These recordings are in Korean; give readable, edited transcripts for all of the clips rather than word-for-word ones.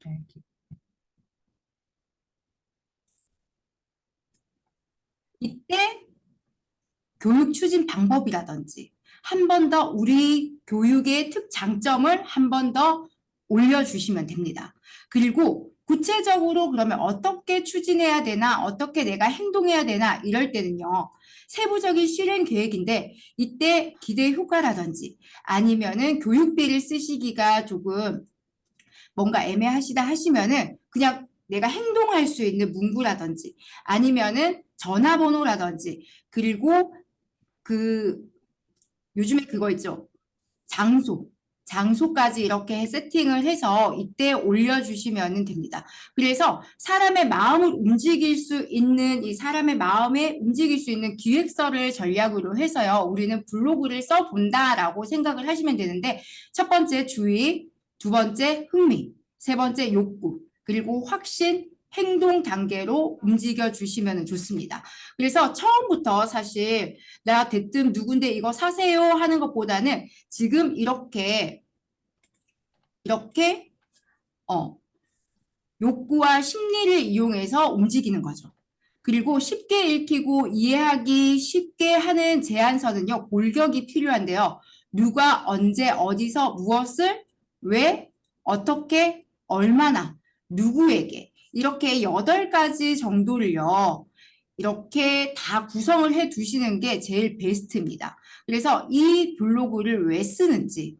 네. 이때 교육 추진 방법이라든지 한 번 더 우리 교육의 특장점을 한 번 더 올려주시면 됩니다. 그리고 구체적으로 그러면 어떻게 추진해야 되나, 어떻게 내가 행동해야 되나 이럴 때는요. 세부적인 실행 계획인데 이때 기대 효과라든지 아니면은 교육비를 쓰시기가 조금 뭔가 애매하시다 하시면은 그냥 내가 행동할 수 있는 문구라든지 아니면은 전화번호라든지 그리고 그 요즘에 그거 있죠. 장소. 장소까지 이렇게 세팅을 해서 이때 올려주시면 됩니다. 그래서 사람의 마음을 움직일 수 있는 이 사람의 마음에 움직일 수 있는 기획서를 전략으로 해서요. 우리는 블로그를 써본다라고 생각을 하시면 되는데 첫 번째 주의, 두 번째 흥미, 세 번째 욕구, 그리고 확신, 행동 단계로 움직여 주시면 좋습니다. 그래서 처음부터 사실 나 대뜸 누군데 이거 사세요 하는 것보다는 지금 이렇게 어, 욕구와 심리를 이용해서 움직이는 거죠. 그리고 쉽게 읽히고 이해하기 쉽게 하는 제안서는요, 골격이 필요한데요. 누가 언제 어디서 무엇을 왜 어떻게 얼마나 누구에게 이렇게 8가지 정도를요. 이렇게 다 구성을 해 두시는 게 제일 베스트입니다. 그래서 이 블로그를 왜 쓰는지,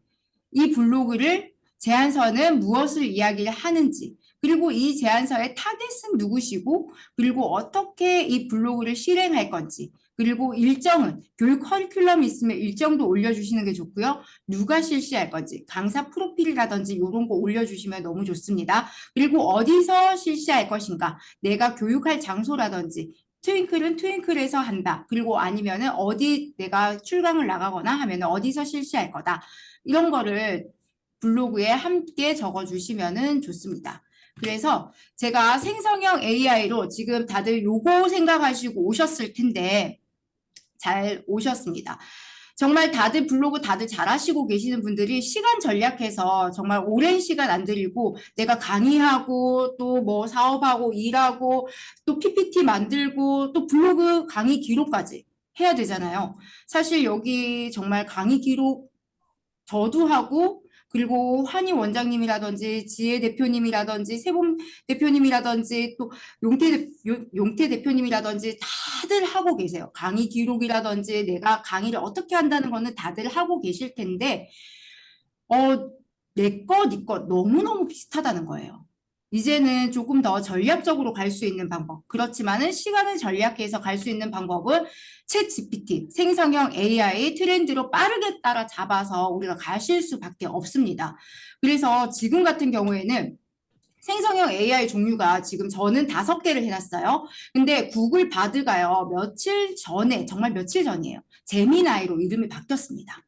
이 블로그를 제안서는 무엇을 이야기를 하는지, 그리고 이 제안서의 타겟은 누구시고, 그리고 어떻게 이 블로그를 실행할 건지, 그리고 일정은 교육 커리큘럼이 있으면 일정도 올려주시는 게 좋고요. 누가 실시할 건지, 강사 프로필이라든지 이런 거 올려주시면 너무 좋습니다. 그리고 어디서 실시할 것인가, 내가 교육할 장소라든지, 트윙클은 트윙클에서 한다. 그리고 아니면은 어디 내가 출강을 나가거나 하면은 어디서 실시할 거다. 이런 거를 블로그에 함께 적어주시면 좋습니다. 그래서 제가 생성형 AI로 지금 다들 요거 생각하시고 오셨을 텐데 잘 오셨습니다. 정말 다들 블로그 다들 잘하시고 계시는 분들이 시간 전략해서 정말 오랜 시간 안 들이고 내가 강의하고 또 뭐 사업하고 일하고 또 PPT 만들고 또 블로그 강의 기록까지 해야 되잖아요. 사실 여기 정말 강의 기록 저도 하고 그리고 환희 원장님이라든지 지혜 대표님이라든지 세범 대표님이라든지 또 용태 대표님이라든지 다들 하고 계세요. 강의 기록이라든지 내가 강의를 어떻게 한다는 거는 다들 하고 계실 텐데 내 거, 네 거 너무너무 비슷하다는 거예요. 이제는 조금 더 전략적으로 갈 수 있는 방법. 그렇지만은 시간을 전략해서 갈 수 있는 방법은 챗 GPT, 생성형 AI 트렌드로 빠르게 따라잡아서 우리가 가실 수밖에 없습니다. 그래서 지금 같은 경우에는 생성형 AI 종류가 지금 저는 5개를 해놨어요. 근데 구글 바드가요, 며칠 전에, 정말 며칠 전이에요. 제미나이로 이름이 바뀌었습니다.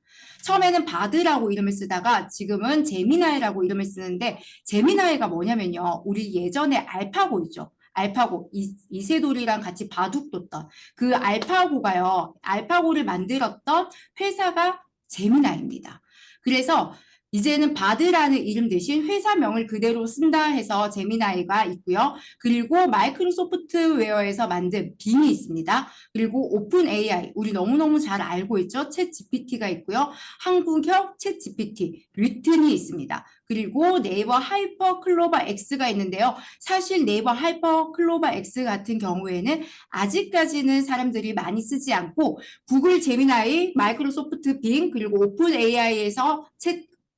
처음에는 바드라고 이름을 쓰다가 지금은 제미나이라고 이름을 쓰는데 제미나이가 뭐냐면요. 우리 예전에 알파고 있죠. 알파고 이세돌이랑 같이 바둑 뒀던 그 알파고가요. 알파고를 만들었던 회사가 제미나이입니다. 그래서 이제는 바드라는 이름 대신 회사명을 그대로 쓴다 해서 제미나이가 있고요. 그리고 마이크로소프트웨어에서 만든 빙이 있습니다. 그리고 오픈 AI, 우리 너무너무 잘 알고 있죠. 챗 GPT가 있고요. 한국형 챗 GPT, 리튼이 있습니다. 그리고 네이버 하이퍼 클로버 X가 있는데요. 사실 네이버 하이퍼 클로버 X 같은 경우에는 아직까지는 사람들이 많이 쓰지 않고 구글 제미나이, 마이크로소프트 빙, 그리고 오픈 AI에서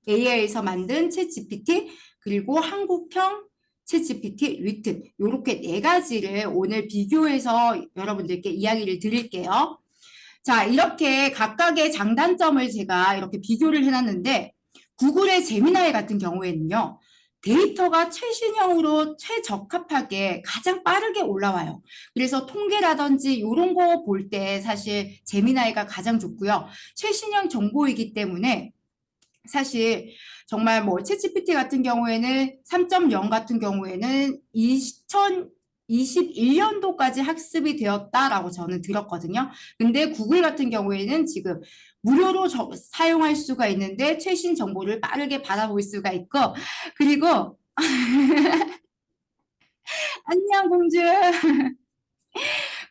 AI에서 만든 챗 GPT, 그리고 한국형 챗 GPT, 리튼 이렇게 4가지를 오늘 비교해서 여러분들께 이야기를 드릴게요. 자, 이렇게 각각의 장단점을 제가 이렇게 비교를 해놨는데 구글의 제미나이 같은 경우에는요. 데이터가 최신형으로 최적합하게 가장 빠르게 올라와요. 그래서 통계라든지 이런 거 볼 때 사실 제미나이가 가장 좋고요. 최신형 정보이기 때문에 사실 정말 뭐 챗GPT 같은 경우에는 3.0 같은 경우에는 2021년도까지 학습이 되었다라고 저는 들었거든요. 근데 구글 같은 경우에는 지금 무료로 사용할 수가 있는데 최신 정보를 빠르게 받아볼 수가 있고 그리고 안녕, 공주.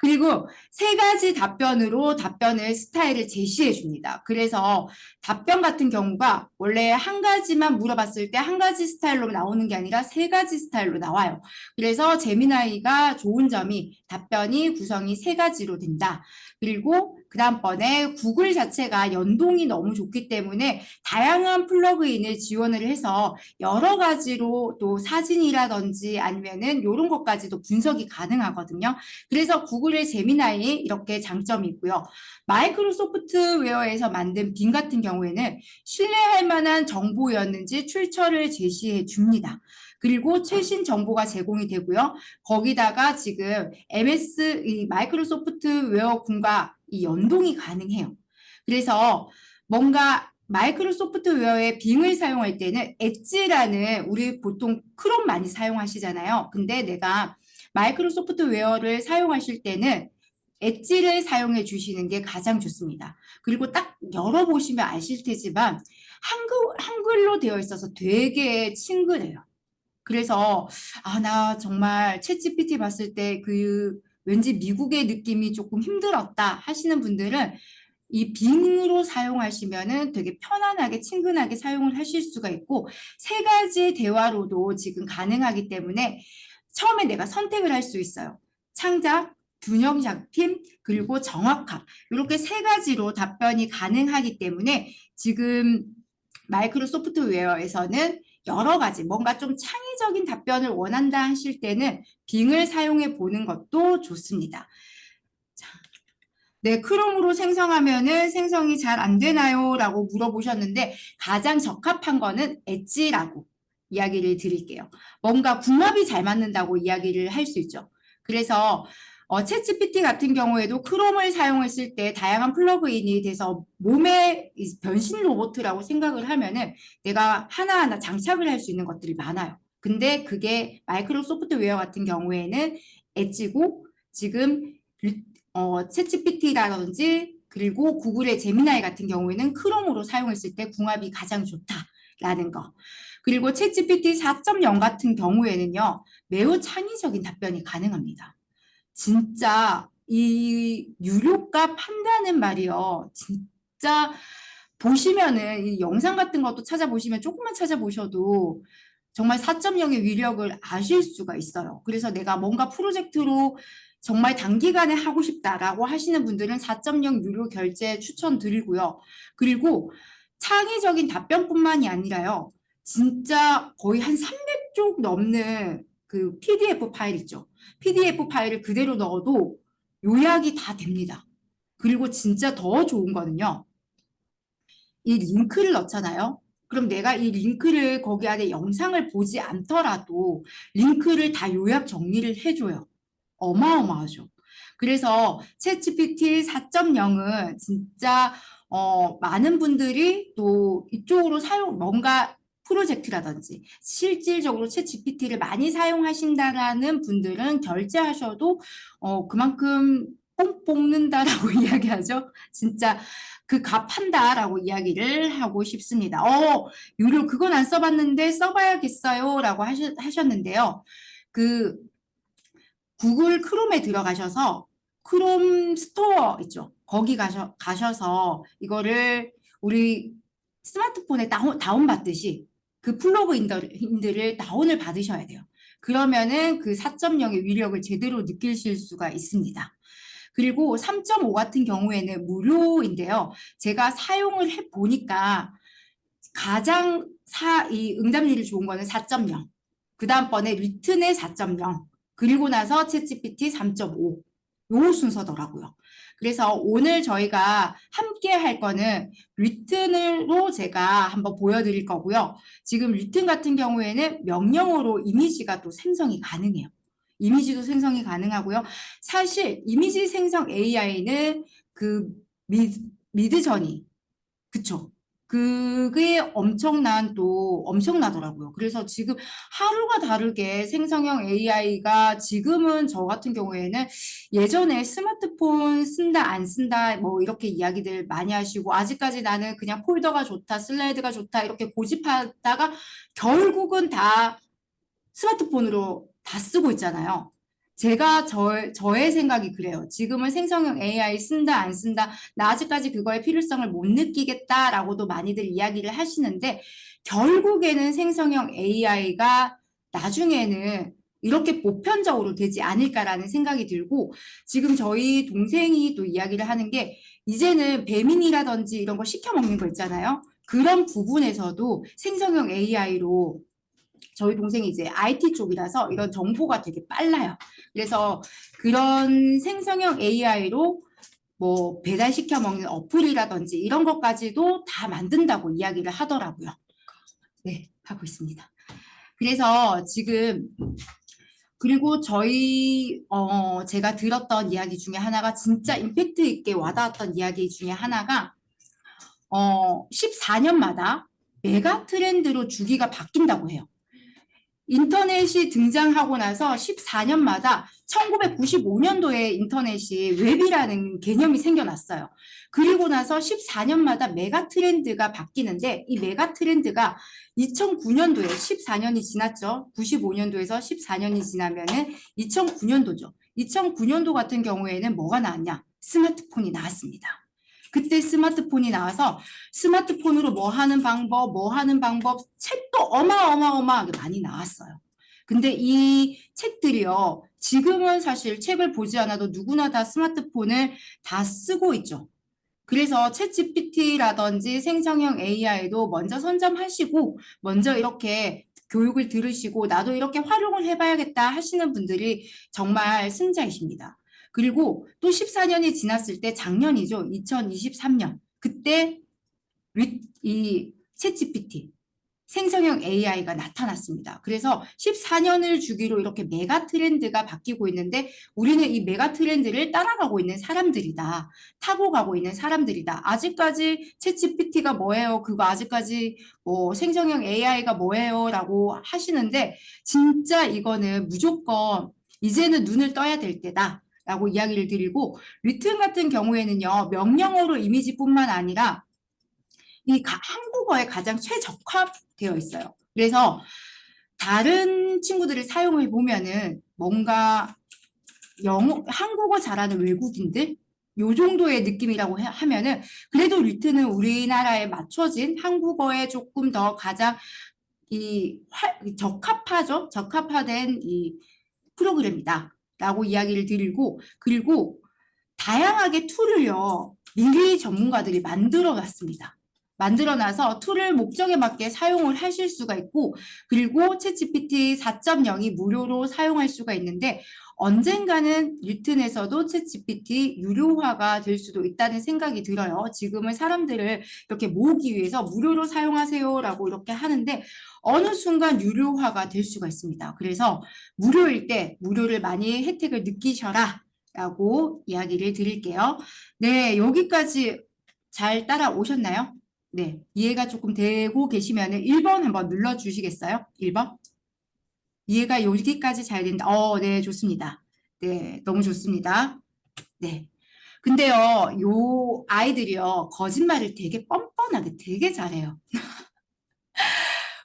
그리고 세 가지 답변으로 답변을 스타일을 제시해 줍니다. 그래서 답변 같은 경우가 원래 한 가지만 물어봤을 때 한 가지 스타일로 나오는 게 아니라 세 가지 스타일로 나와요. 그래서 제미나이가 좋은 점이 답변이 구성이 세 가지로 된다. 그리고 그 다음번에 구글 자체가 연동이 너무 좋기 때문에 다양한 플러그인을 지원을 해서 여러 가지로 또 사진이라든지 아니면은 이런 것까지도 분석이 가능하거든요. 그래서 구글의 제미나이 이렇게 장점이 있고요. 마이크로소프트웨어에서 만든 빙 같은 경우에는 신뢰할 만한 정보였는지 출처를 제시해 줍니다. 그리고 최신 정보가 제공이 되고요. 거기다가 지금 MS 이 마이크로소프트웨어 군과 이 연동이 가능해요. 그래서 뭔가 마이크로소프트웨어의 빙을 사용할 때는 엣지라는 우리 보통 크롬 많이 사용하시잖아요. 근데 내가 마이크로소프트웨어를 사용하실 때는 엣지를 사용해 주시는 게 가장 좋습니다. 그리고 딱 열어보시면 아실 테지만 한글로 되어 있어서 되게 친근해요. 그래서 나 정말 챗GPT 봤을 때 왠지 미국의 느낌이 조금 힘들었다 하시는 분들은 이 빙으로 사용하시면은 되게 편안하게 친근하게 사용을 하실 수가 있고 세 가지 대화로도 지금 가능하기 때문에 처음에 내가 선택을 할 수 있어요. 창작, 균형 잡힘, 그리고 정확함. 이렇게 세 가지로 답변이 가능하기 때문에 지금 마이크로소프트웨어에서는 여러 가지 뭔가 좀 창의적인 답변을 원한다 하실 때는 빙을 사용해 보는 것도 좋습니다. 네, 크롬으로 생성하면은 생성이 잘 안 되나요? 라고 물어보셨는데 가장 적합한 거는 엣지라고 이야기를 드릴게요. 뭔가 궁합이 잘 맞는다고 이야기를 할 수 있죠. 그래서 챗GPT 같은 경우에도 크롬을 사용했을 때 다양한 플러그인이 돼서 몸의 변신 로봇이라고 생각을 하면은 내가 하나하나 장착을 할 수 있는 것들이 많아요. 근데 그게 마이크로소프트웨어 같은 경우에는 엣지고 지금 챗GPT라든지 그리고 구글의 제미나이 같은 경우에는 크롬으로 사용했을 때 궁합이 가장 좋다라는 거. 그리고 챗GPT 4.0 같은 경우에는요, 매우 창의적인 답변이 가능합니다. 진짜 이 유료값 판다는 말이요. 진짜 보시면은 이 영상 같은 것도 찾아보시면 조금만 찾아보셔도 정말 4.0의 위력을 아실 수가 있어요. 그래서 내가 뭔가 프로젝트로 정말 단기간에 하고 싶다라고 하시는 분들은 4.0 유료 결제 추천드리고요. 그리고 창의적인 답변뿐만이 아니라요. 진짜 거의 한 300쪽 넘는 그 PDF 파일 있죠. PDF 파일을 그대로 넣어도 요약이 다 됩니다. 그리고 진짜 더 좋은 거는요. 이 링크를 넣잖아요. 그럼 내가 이 링크를 거기 안에 영상을 보지 않더라도 링크를 다 요약 정리를 해줘요. 어마어마하죠. 그래서 챗GPT 4.0은 진짜 많은 분들이 또 이쪽으로 뭔가 프로젝트라든지 실질적으로 챗GPT를 많이 사용하신다라는 분들은 결제하셔도 그만큼 뽕 뽑는다라고 이야기하죠. 진짜 그 값한다라고 이야기를 하고 싶습니다. 유료 그건 안 써봤는데 써봐야겠어요라고 하셨는데요. 그 구글 크롬에 들어가셔서 크롬 스토어 있죠. 거기 가셔서 이거를 우리 스마트폰에 다운받듯이 그 플러그인들을 다운을 받으셔야 돼요. 그러면은 그 4.0의 위력을 제대로 느끼실 수가 있습니다. 그리고 3.5 같은 경우에는 무료인데요. 제가 사용을 해 보니까 가장 이 응답률이 좋은 거는 4.0. 그 다음번에 리튼의 4.0. 그리고 나서 챗GPT 3.5. 요 순서더라고요. 그래서 오늘 저희가 함께 할 거는 리튼으로 제가 한번 보여드릴 거고요. 지금 리튼 같은 경우에는 명령어로 이미지가 또 생성이 가능해요. 이미지도 생성이 가능하고요. 사실 이미지 생성 AI는 그 미드저니 그쵸? 그게 엄청나더라고요. 그래서 지금 하루가 다르게 생성형 AI가 지금은 저 같은 경우에는 예전에 스마트폰 쓴다, 안 쓴다, 뭐 이렇게 이야기들 많이 하시고, 아직까지 나는 그냥 폴더가 좋다, 슬라이드가 좋다, 이렇게 고집하다가 결국은 다 스마트폰으로 다 쓰고 있잖아요. 제가 저의 생각이 그래요. 지금은 생성형 AI 쓴다, 안 쓴다. 나 아직까지 그거의 필요성을 못 느끼겠다라고도 많이들 이야기를 하시는데, 결국에는 생성형 AI가 나중에는 이렇게 보편적으로 되지 않을까라는 생각이 들고, 지금 저희 동생이 또 이야기를 하는 게, 이제는 배민이라든지 이런 거 시켜 먹는 거 있잖아요. 그런 부분에서도 생성형 AI로 저희 동생이 이제 IT 쪽이라서 이런 정보가 되게 빨라요. 그래서 그런 생성형 AI로 뭐 배달시켜 먹는 어플이라든지 이런 것까지도 다 만든다고 이야기를 하더라고요. 네, 하고 있습니다. 그래서 지금 그리고 제가 들었던 이야기 중에 하나가 진짜 임팩트 있게 와닿았던 이야기 중에 하나가 14년마다 메가 트렌드로 주기가 바뀐다고 해요. 인터넷이 등장하고 나서 14년마다 1995년도에 인터넷이 웹이라는 개념이 생겨났어요. 그리고 나서 14년마다 메가 트렌드가 바뀌는데 이 메가 트렌드가 2009년도에 14년이 지났죠. 95년도에서 14년이 지나면은 2009년도죠. 2009년도 같은 경우에는 뭐가 나왔냐? 스마트폰이 나왔습니다. 그때 스마트폰이 나와서 스마트폰으로 뭐 하는 방법, 책도 어마어마하게 많이 나왔어요. 근데 이 책들이요, 지금은 사실 책을 보지 않아도 누구나 다 스마트폰을 다 쓰고 있죠. 그래서 챗GPT라든지 생성형 AI도 먼저 선점하시고, 먼저 이렇게 교육을 들으시고, 나도 이렇게 활용을 해봐야겠다 하시는 분들이 정말 승자이십니다. 그리고 또 14년이 지났을 때 작년이죠. 2023년. 그때 이 챗GPT, 생성형 AI가 나타났습니다. 그래서 14년을 주기로 이렇게 메가 트렌드가 바뀌고 있는데 우리는 이 메가 트렌드를 따라가고 있는 사람들이다. 타고 가고 있는 사람들이다. 아직까지 챗GPT가 뭐예요? 그거 아직까지 뭐 생성형 AI가 뭐예요? 라고 하시는데 진짜 이거는 무조건 이제는 눈을 떠야 될 때다. 라고 이야기를 드리고 리튼 같은 경우에는요. 명령어로 이미지뿐만 아니라 이 한국어에 가장 최적화되어 있어요. 그래서 다른 친구들을 사용해 보면은 뭔가 한국어 잘하는 외국인들 요 정도의 느낌이라고 하면은 그래도 리트는 우리나라에 맞춰진 한국어에 조금 더 가장 적합하죠. 적합화된 이 프로그램이다. 라고 이야기를 드리고 그리고 다양하게 툴을요. 미리 전문가들이 만들어 놨습니다. 만들어놔서 툴을 목적에 맞게 사용을 하실 수가 있고 그리고 챗GPT 4.0이 무료로 사용할 수가 있는데 언젠가는 리튼에서도 챗GPT 유료화가 될 수도 있다는 생각이 들어요. 지금은 사람들을 이렇게 모으기 위해서 무료로 사용하세요라고 이렇게 하는데 어느 순간 유료화가 될 수가 있습니다. 그래서 무료일 때 무료를 많이 혜택을 느끼셔라 라고 이야기를 드릴게요. 네, 여기까지 잘 따라오셨나요? 네, 이해가 조금 되고 계시면 1번 한번 눌러주시겠어요? 1번? 이해가 여기까지 잘 된다. 네, 좋습니다. 네, 너무 좋습니다. 네. 근데요, 요 아이들이요, 거짓말을 되게 뻔뻔하게 되게 잘해요.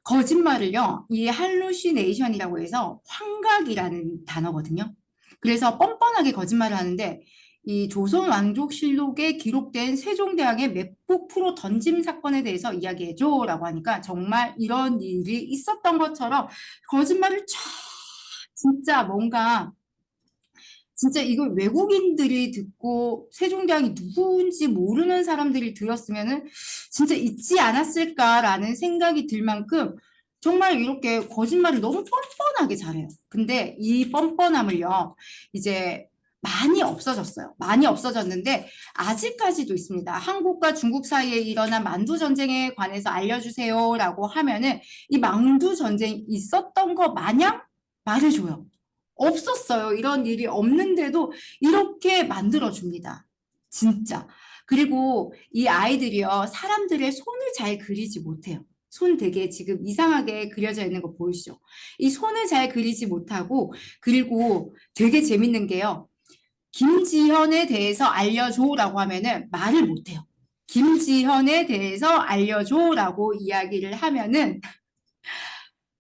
거짓말을요, 이 할루시네이션이라고 해서 환각이라는 단어거든요. 그래서 뻔뻔하게 거짓말을 하는데 이 조선 왕족실록에 기록된 세종대왕의 맥북 프로 던짐 사건에 대해서 이야기해줘라고 하니까 정말 이런 일이 있었던 것처럼 거짓말을 쫙 진짜 뭔가 진짜 이걸 외국인들이 듣고 세종대왕이 누구인지 모르는 사람들이 들었으면은 진짜 잊지 않았을까라는 생각이 들 만큼 정말 이렇게 거짓말을 너무 뻔뻔하게 잘해요. 근데 이 뻔뻔함을요, 이제 많이 없어졌어요. 많이 없어졌는데 아직까지도 있습니다. 한국과 중국 사이에 일어난 만두 전쟁에 관해서 알려주세요라고 하면은 이 만두 전쟁이 있었던 거 마냥 말해줘요. 없었어요. 이런 일이 없는데도 이렇게 만들어줍니다. 진짜. 그리고 이 아이들이요, 사람들의 손을 잘 그리지 못해요. 손 되게 지금 이상하게 그려져 있는 거 보이시죠? 이 손을 잘 그리지 못하고, 그리고 되게 재밌는 게요. 김지현에 대해서 알려줘라고 하면은 말을 못해요. 김지현에 대해서 알려줘라고 이야기를 하면은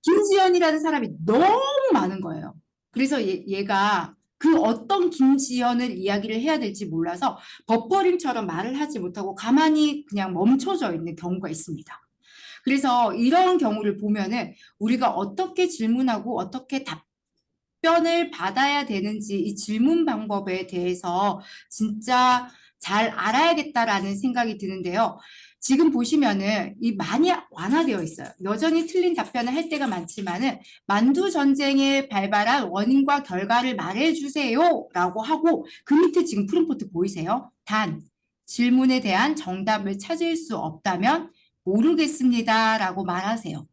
김지연이라는 사람이 너무 많은 거예요. 그래서 얘가 그 어떤 김지연을 이야기를 해야 될지 몰라서 버퍼링처럼 말을 하지 못하고 가만히 그냥 멈춰져 있는 경우가 있습니다. 그래서 이런 경우를 보면은 우리가 어떻게 질문하고 어떻게 답변을 받아야 되는지 이 질문 방법에 대해서 진짜 잘 알아야겠다라는 생각이 드는데요. 지금 보시면은 이 많이 완화되어 있어요. 여전히 틀린 답변을 할 때가 많지만은 만두 전쟁에 발발한 원인과 결과를 말해주세요라고 하고 그 밑에 지금 프롬프트 보이세요? 단 질문에 대한 정답을 찾을 수 없다면 모르겠습니다라고 말하세요.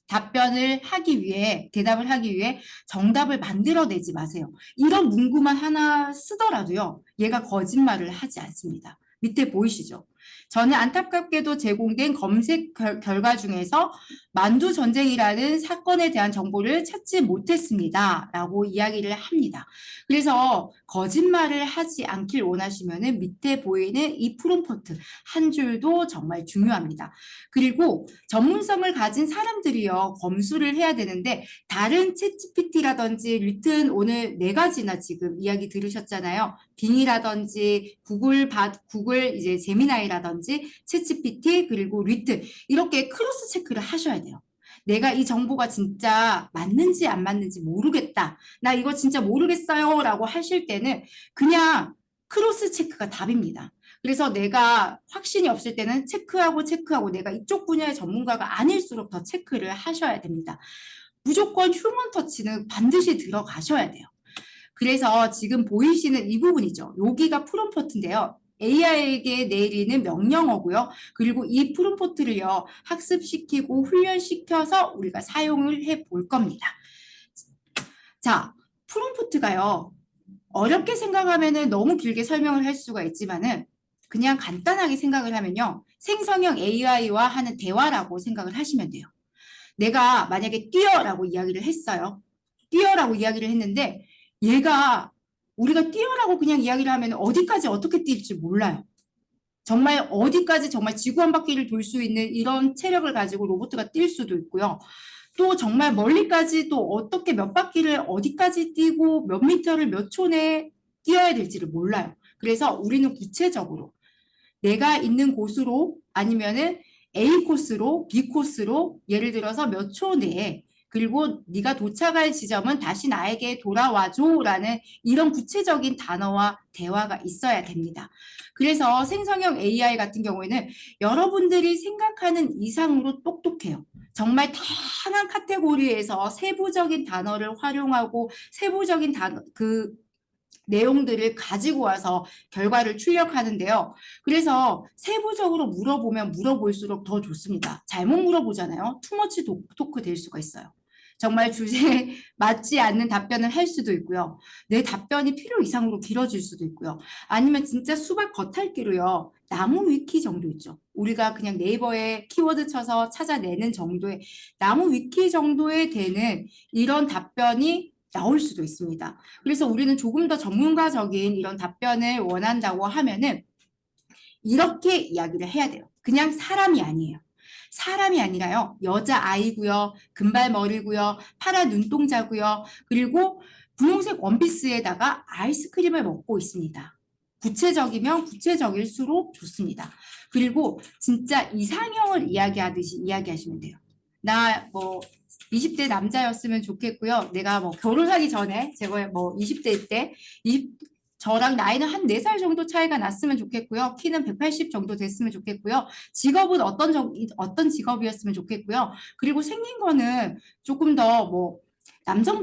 답변을 하기 위해, 대답을 하기 위해 정답을 만들어내지 마세요. 이런 문구만 하나 쓰더라도요, 얘가 거짓말을 하지 않습니다. 밑에 보이시죠? 저는 안타깝게도 제공된 검색 결과 중에서 만두 전쟁이라는 사건에 대한 정보를 찾지 못했습니다. 라고 이야기를 합니다. 그래서 거짓말을 하지 않길 원하시면은 밑에 보이는 이 프롬프트 한 줄도 정말 중요합니다. 그리고 전문성을 가진 사람들이요, 검수를 해야 되는데 다른 챗GPT라든지 리튼 오늘 4가지나 지금 이야기 들으셨잖아요. 빙이라든지 구글 이제 제미나이라든지 챗GPT 그리고 리튼 이렇게 크로스 체크를 하셔야 돼요. 내가 이 정보가 진짜 맞는지 안 맞는지 모르겠다. 나 이거 진짜 모르겠어요. 라고 하실 때는 그냥 크로스 체크가 답입니다. 그래서 내가 확신이 없을 때는 체크하고 내가 이쪽 분야의 전문가가 아닐수록 더 체크를 하셔야 됩니다. 무조건 휴먼 터치는 반드시 들어가셔야 돼요. 그래서 지금 보이시는 이 부분이죠. 여기가 프롬프트인데요. AI에게 내리는 명령어고요. 그리고 이 프롬프트를요, 학습시키고 훈련시켜서 우리가 사용을 해 볼 겁니다. 자, 프롬프트가요, 어렵게 생각하면은 너무 길게 설명을 할 수가 있지만은 그냥 간단하게 생각을 하면요, 생성형 AI와 하는 대화라고 생각을 하시면 돼요. 내가 만약에 뛰어라고 이야기를 했어요. 뛰어라고 이야기를 했는데 얘가 우리가 뛰어라고 그냥 이야기를 하면 어디까지 어떻게 뛸지 몰라요. 정말 어디까지 정말 지구 한 바퀴를 돌 수 있는 이런 체력을 가지고 로봇가 뛸 수도 있고요. 또 정말 멀리까지 또 어떻게 몇 바퀴를 어디까지 뛰고 몇 미터를 몇 초 내에 뛰어야 될지를 몰라요. 그래서 우리는 구체적으로 내가 있는 곳으로 아니면은 A 코스로 B 코스로 예를 들어서 몇 초 내에 그리고 네가 도착할 지점은 다시 나에게 돌아와줘라는 이런 구체적인 단어와 대화가 있어야 됩니다. 그래서 생성형 AI 같은 경우에는 여러분들이 생각하는 이상으로 똑똑해요. 정말 다양한 카테고리에서 세부적인 단어를 활용하고 세부적인 그 내용들을 가지고 와서 결과를 출력하는데요. 그래서 세부적으로 물어보면 물어볼수록 더 좋습니다. 잘못 물어보잖아요. 투머치 토크 될 수가 있어요. 정말 주제에 맞지 않는 답변을 할 수도 있고요. 내 답변이 필요 이상으로 길어질 수도 있고요. 아니면 진짜 수박 겉핥기로요. 나무 위키 정도 있죠. 우리가 그냥 네이버에 키워드 쳐서 찾아내는 정도의 나무 위키 정도에 되는 이런 답변이 나올 수도 있습니다. 그래서 우리는 조금 더 전문가적인 이런 답변을 원한다고 하면은 이렇게 이야기를 해야 돼요. 그냥 사람이 아니에요. 사람이 아니라요. 여자아이고요. 금발머리고요. 파란 눈동자고요. 그리고 분홍색 원피스에다가 아이스크림을 먹고 있습니다. 구체적이면 구체적일수록 좋습니다. 그리고 진짜 이상형을 이야기하듯이 이야기하시면 돼요. 나 뭐 20대 남자였으면 좋겠고요. 내가 뭐 결혼하기 전에 제가 뭐 20대 때 저랑 나이는 한 4살 정도 차이가 났으면 좋겠고요. 키는 180 정도 됐으면 좋겠고요. 직업은 어떤 직업이었으면 좋겠고요. 그리고 생긴 거는 조금 더 뭐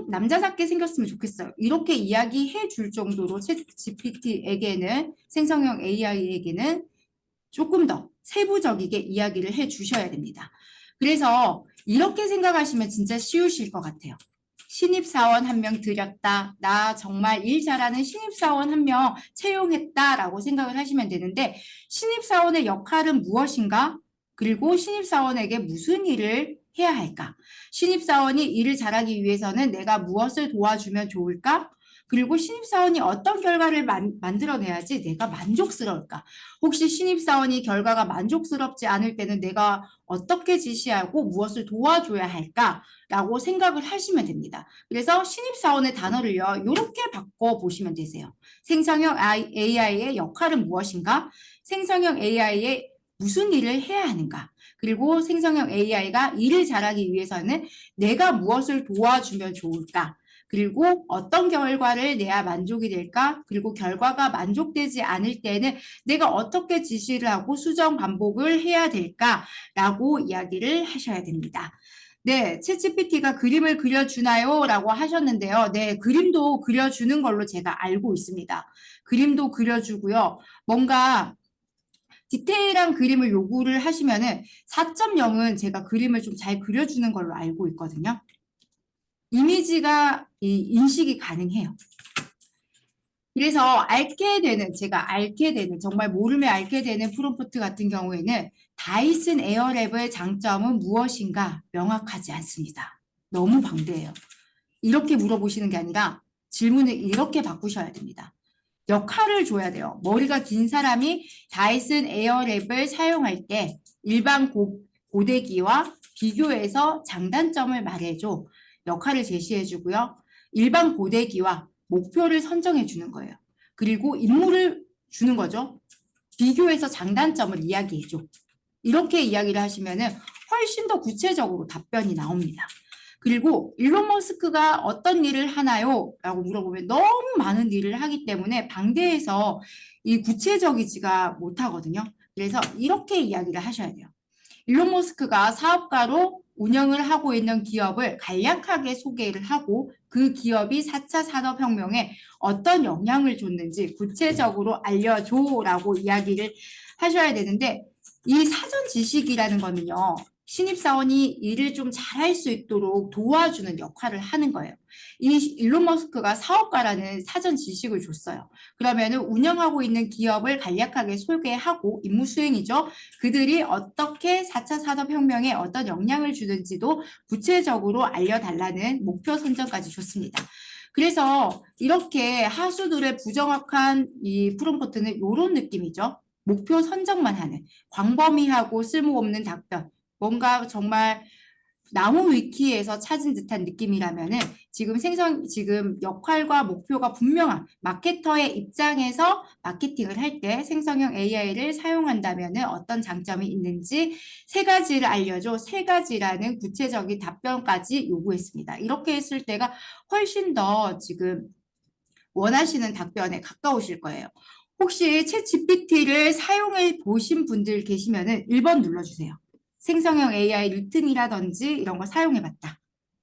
남자답게 생겼으면 좋겠어요. 이렇게 이야기해 줄 정도로 챗 GPT에게는 생성형 AI에게는 조금 더 세부적이게 이야기를 해 주셔야 됩니다. 그래서 이렇게 생각하시면 진짜 쉬우실 것 같아요. 신입사원 한 명 들였다. 나 정말 일 잘하는 신입사원 한 명 채용했다라고 생각을 하시면 되는데 신입사원의 역할은 무엇인가? 그리고 신입사원에게 무슨 일을 해야 할까? 신입사원이 일을 잘하기 위해서는 내가 무엇을 도와주면 좋을까? 그리고 신입사원이 어떤 결과를 만들어내야지 내가 만족스러울까? 혹시 신입사원이 결과가 만족스럽지 않을 때는 내가 어떻게 지시하고 무엇을 도와줘야 할까라고 생각을 하시면 됩니다. 그래서 신입사원의 단어를요, 이렇게 바꿔보시면 되세요. 생성형 AI의 역할은 무엇인가? 생성형 AI의 무슨 일을 해야 하는가? 그리고 생성형 AI가 일을 잘하기 위해서는 내가 무엇을 도와주면 좋을까? 그리고 어떤 결과를 내야 만족이 될까? 그리고 결과가 만족되지 않을 때는 내가 어떻게 지시를 하고 수정 반복을 해야 될까라고 이야기를 하셔야 됩니다. 네, 챗GPT가 그림을 그려주나요? 라고 하셨는데요. 네, 그림도 그려주는 걸로 제가 알고 있습니다. 그림도 그려주고요. 뭔가 디테일한 그림을 요구를 하시면은 4.0은 제가 그림을 좀 잘 그려주는 걸로 알고 있거든요. 이미지가 인식이 가능해요. 그래서 제가 알게 되는, 정말 모르면 알게 되는 프롬프트 같은 경우에는 다이슨 에어랩의 장점은 무엇인가 명확하지 않습니다. 너무 방대해요. 이렇게 물어보시는 게 아니라 질문을 이렇게 바꾸셔야 됩니다. 역할을 줘야 돼요. 머리가 긴 사람이 다이슨 에어랩을 사용할 때 일반 고데기와 비교해서 장단점을 말해줘. 역할을 제시해 주고요. 일반 고데기와 목표를 선정해 주는 거예요. 그리고 임무를 주는 거죠. 비교해서 장단점을 이야기해 줘. 이렇게 이야기를 하시면은 훨씬 더 구체적으로 답변이 나옵니다. 그리고 일론 머스크가 어떤 일을 하나요? 라고 물어보면 너무 많은 일을 하기 때문에 방대해서 이 구체적이지가 못하거든요. 그래서 이렇게 이야기를 하셔야 돼요. 일론 머스크가 사업가로 운영을 하고 있는 기업을 간략하게 소개를 하고 그 기업이 4차 산업혁명에 어떤 영향을 줬는지 구체적으로 알려줘라고 이야기를 하셔야 되는데 이 사전 지식이라는 거는요. 신입사원이 일을 좀 잘할 수 있도록 도와주는 역할을 하는 거예요. 이 일론 머스크가 사업가라는 사전 지식을 줬어요. 그러면은 운영하고 있는 기업을 간략하게 소개하고 임무 수행이죠. 그들이 어떻게 4차 산업혁명에 어떤 영향을 주는지도 구체적으로 알려달라는 목표 선정까지 줬습니다. 그래서 이렇게 하수들의 부정확한 이 프롬프트는 이런 느낌이죠. 목표 선정만 하는 광범위하고 쓸모없는 답변. 뭔가 정말 나무 위키에서 찾은 듯한 느낌이라면은 지금 역할과 목표가 분명한 마케터의 입장에서 마케팅을 할 때 생성형 AI를 사용한다면은 어떤 장점이 있는지 세 가지를 알려줘. 세 가지라는 구체적인 답변까지 요구했습니다. 이렇게 했을 때가 훨씬 더 지금 원하시는 답변에 가까우실 거예요. 혹시 챗 GPT를 사용해 보신 분들 계시면은 1번 눌러주세요. 생성형 AI 루틴이라든지 이런 거 사용해 봤다.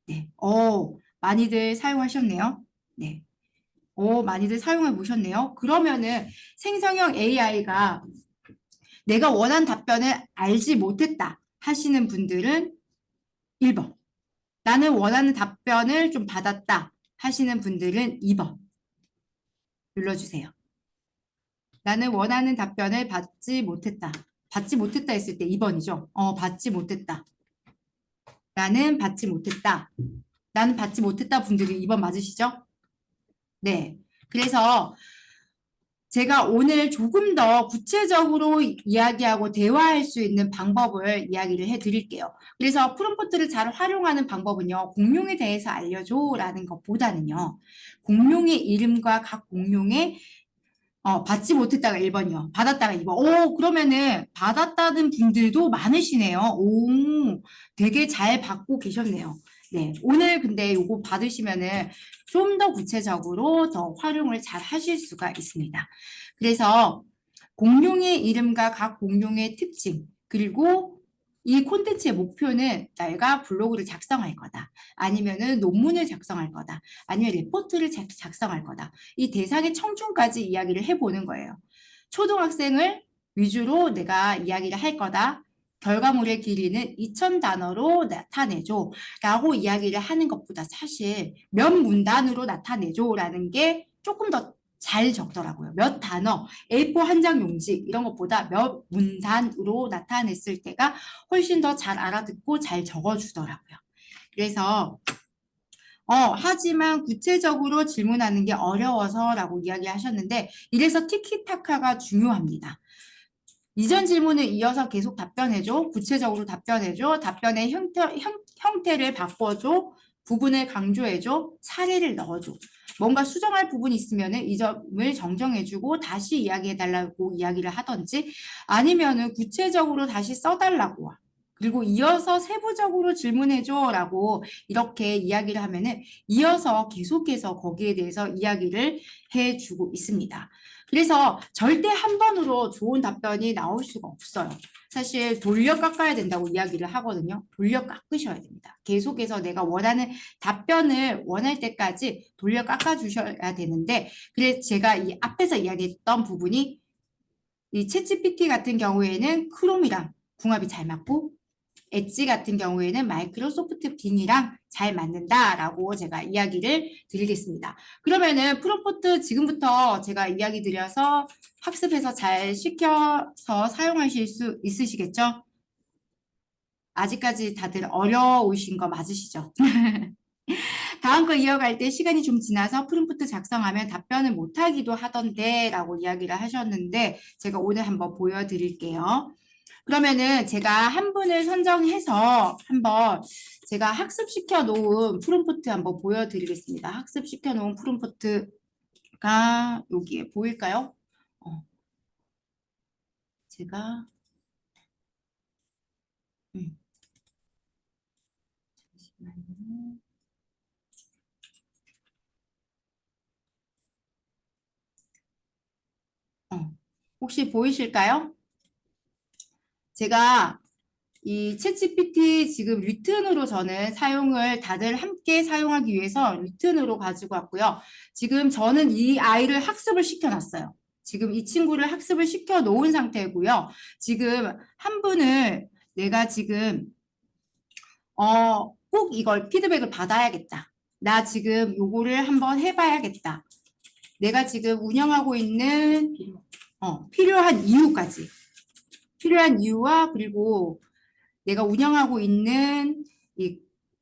네. 많이들 사용하셨네요. 네. 많이들 사용해 보셨네요. 그러면은 생성형 AI가 내가 원한 답변을 알지 못했다 하시는 분들은 1번. 나는 원하는 답변을 좀 받았다 하시는 분들은 2번. 눌러주세요. 나는 원하는 답변을 받지 못했다. 받지 못했다 했을 때 2번이죠. 받지 못했다. 나는 받지 못했다. 나는 받지 못했다 분들이 2번 맞으시죠? 네. 그래서 제가 오늘 조금 더 구체적으로 이야기하고 대화할 수 있는 방법을 이야기를 해드릴게요. 그래서 프롬프트를 잘 활용하는 방법은요. 공룡에 대해서 알려줘라는 것보다는요. 공룡의 이름과 각 공룡의 받지 못했다가 1번이요. 받았다가 2번. 그러면은 받았다는 분들도 많으시네요. 되게 잘 받고 계셨네요. 네. 오늘 근데 요거 받으시면은 좀 더 구체적으로 더 활용을 잘 하실 수가 있습니다. 그래서 공룡의 이름과 각 공룡의 특징, 그리고 이 콘텐츠의 목표는 내가 블로그를 작성할 거다. 아니면은 논문을 작성할 거다. 아니면 레포트를 작성할 거다. 이 대상의 청중까지 이야기를 해보는 거예요. 초등학생을 위주로 내가 이야기를 할 거다. 결과물의 길이는 2000단어로 나타내줘 라고 이야기를 하는 것보다 사실 몇 문단으로 나타내줘 라는 게 조금 더 잘 적더라고요. 몇 단어, A4 한 장 용지 이런 것보다 몇 문단으로 나타냈을 때가 훨씬 더 잘 알아듣고 잘 적어주더라고요. 그래서 하지만 구체적으로 질문하는 게 어려워서라고 이야기하셨는데 이래서 티키타카가 중요합니다. 이전 질문을 이어서 계속 답변해줘. 구체적으로 답변해줘. 답변의 형태를 바꿔줘. 부분을 강조해줘. 사례를 넣어줘. 뭔가 수정할 부분이 있으면 이 점을 정정해주고 다시 이야기해달라고 이야기를 하던지 아니면은 구체적으로 다시 써달라고 와. 그리고 이어서 세부적으로 질문해줘라고 이렇게 이야기를 하면은 이어서 계속해서 거기에 대해서 이야기를 해주고 있습니다. 그래서 절대 한 번으로 좋은 답변이 나올 수가 없어요. 사실 돌려 깎아야 된다고 이야기를 하거든요. 돌려 깎으셔야 됩니다. 계속해서 내가 원하는 답변을 원할 때까지 돌려 깎아 주셔야 되는데 그래서 제가 이 앞에서 이야기했던 부분이 이 챗GPT 같은 경우에는 크롬이랑 궁합이 잘 맞고 엣지 같은 경우에는 마이크로소프트 빙이랑 잘 맞는다라고 제가 이야기를 드리겠습니다. 그러면은 프롬프트 지금부터 제가 이야기 드려서 학습해서 잘 시켜서 사용하실 수 있으시겠죠? 아직까지 다들 어려우신 거 맞으시죠? 다음 거 이어갈 때 시간이 좀 지나서 프롬프트 작성하면 답변을 못하기도 하던데 라고 이야기를 하셨는데 제가 오늘 한번 보여드릴게요. 그러면은 제가 한 분을 선정해서 한번 제가 학습시켜 놓은 프롬프트 한번 보여드리겠습니다. 학습시켜 놓은 프롬프트가 여기에 보일까요? 제가 잠시만요. 혹시 보이실까요? 제가 이 챗GPT 지금 리튼으로 저는 사용을 다들 함께 사용하기 위해서 리튼으로 가지고 왔고요. 지금 저는 이 아이를 학습을 시켜놨어요. 지금 이 친구를 학습을 시켜 놓은 상태고요. 지금 한 분을 내가 지금 꼭 이걸 피드백을 받아야겠다. 나 지금 요거를 한번 해봐야겠다. 내가 지금 운영하고 있는 필요한 이유까지. 필요한 이유와 그리고 내가 운영하고 있는 이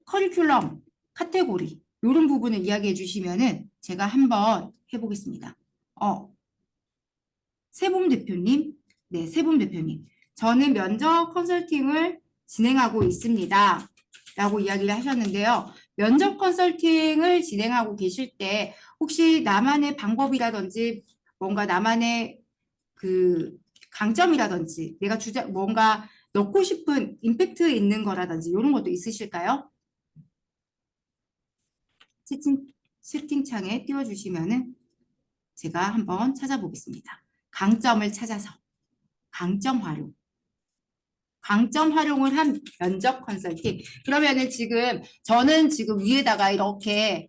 커리큘럼 카테고리 이런 부분을 이야기해 주시면은 제가 한번 해보겠습니다. 세봄 대표님, 네, 세봄 대표님. 저는 면접 컨설팅을 진행하고 있습니다. 라고 이야기를 하셨는데요. 면접 컨설팅을 진행하고 계실 때 혹시 나만의 방법이라든지 뭔가 나만의 그 강점이라든지 내가 뭔가 넣고 싶은 임팩트 있는 거라든지 이런 것도 있으실까요? 채팅창에 띄워주시면은 제가 한번 찾아보겠습니다. 강점을 찾아서 강점 활용. 강점 활용을 한 면접 컨설팅. 그러면은 지금 저는 지금 위에다가 이렇게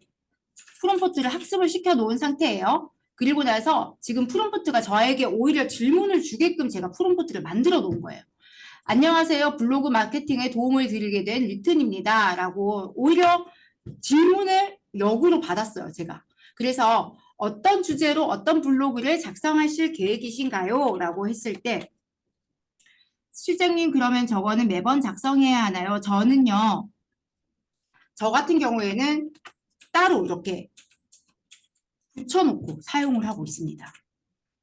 프롬프트를 학습을 시켜 놓은 상태예요. 그리고 나서 지금 프롬프트가 저에게 오히려 질문을 주게끔 제가 프롬프트를 만들어 놓은 거예요. 안녕하세요. 블로그 마케팅에 도움을 드리게 된 리튼입니다. 라고 오히려 질문을 역으로 받았어요. 제가. 그래서 어떤 주제로 어떤 블로그를 작성하실 계획이신가요? 라고 했을 때 실장님 그러면 저거는 매번 작성해야 하나요? 저는요. 저 같은 경우에는 따로 이렇게 붙여놓고 사용을 하고 있습니다.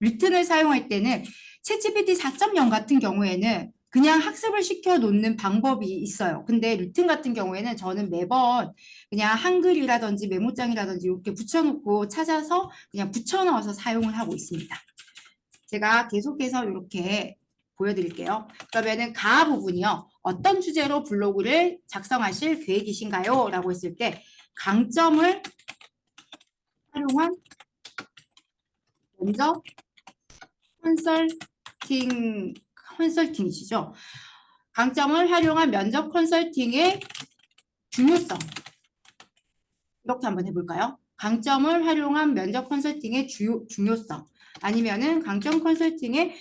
리튼을 사용할 때는 챗GPT 4.0 같은 경우에는 그냥 학습을 시켜 놓는 방법이 있어요. 근데 리튼 같은 경우에는 저는 매번 그냥 한글이라든지 메모장이라든지 이렇게 붙여놓고 찾아서 그냥 붙여넣어서 사용을 하고 있습니다. 제가 계속해서 이렇게 보여드릴게요. 그러면은 가 부분이요. 어떤 주제로 블로그를 작성하실 계획이신가요? 라고 했을 때 강점을 활용한 면접 컨설팅이시죠. 강점을 활용한 면접 컨설팅의 중요성. 이렇게 한번 해볼까요? 강점을 활용한 면접 컨설팅의 중요성. 아니면은 강점 컨설팅의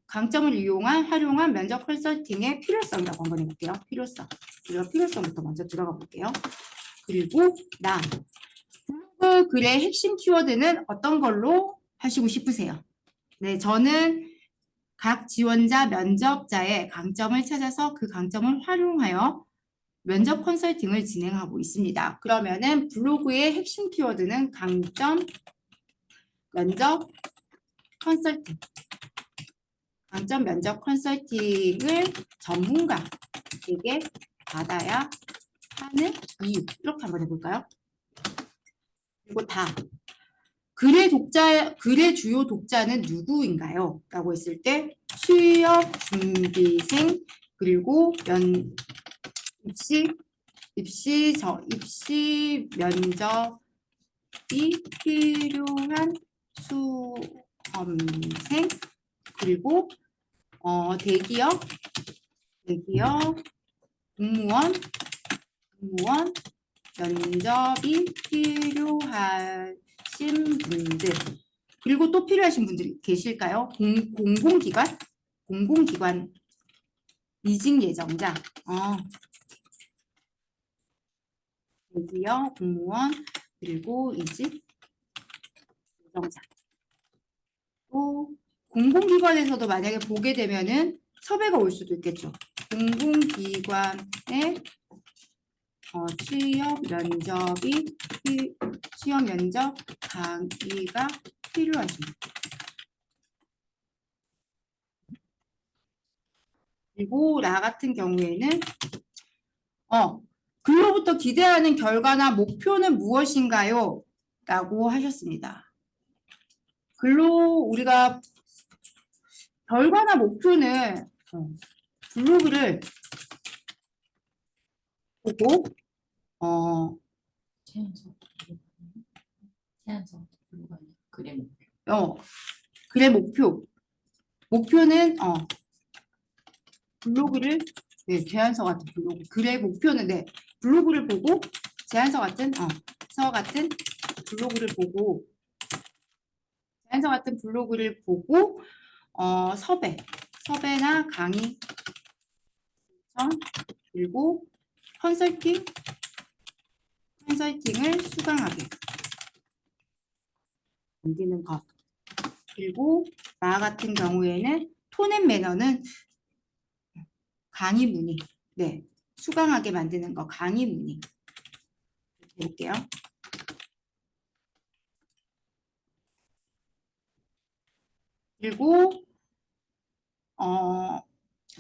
강점을 이용한 활용한 면접 컨설팅의 필요성이라고 한번 해볼게요. 필요성. 우리가 필요성부터 먼저 들어가 볼게요. 그리고 블로그 글의 핵심 키워드는 어떤 걸로 하시고 싶으세요? 네, 저는 각 지원자 면접자의 강점을 찾아서 그 강점을 활용하여 면접 컨설팅을 진행하고 있습니다. 그러면은 블로그의 핵심 키워드는 강점 면접 컨설팅. 강점 면접 컨설팅을 전문가에게 받아야 하는 이유. 이렇게 한번 해볼까요? 그리고 글의 주요 독자는 누구인가요? 라고 했을 때 취업 준비생 그리고 입시 면접이 필요한 수험생 그리고 대기업 공무원 면접이 필요하신 분들 그리고 또 필요하신 분들 계실까요? 공공기관 이직 예정자 대기업 공무원 그리고 이직 예정자 또 공공기관에서도 만약에 보게 되면은 섭외가 올 수도 있겠죠. 공공기관의 취업 면접 강의가 필요하십니다. 그리고 나 같은 경우에는 글로부터 기대하는 결과나 목표는 무엇인가요? 라고 하셨습니다. 글로 우리가 결과나 목표는 블로그를 보고 제안서 블로그 아니야? 글의 목표. 글의 목표는 블로그를 제안서 같은 블로그 글의 목표는 블로그를 보고 제안서 같은 블로그를 보고 제안서 같은 블로그를 보고 섭외나 강의 그리고 컨설팅을 수강하게 만드는 것 그리고 나 같은 경우에는 톤앤 매너는 강의 문의 수강하게 만드는 거 강의 문의 볼게요. 그리고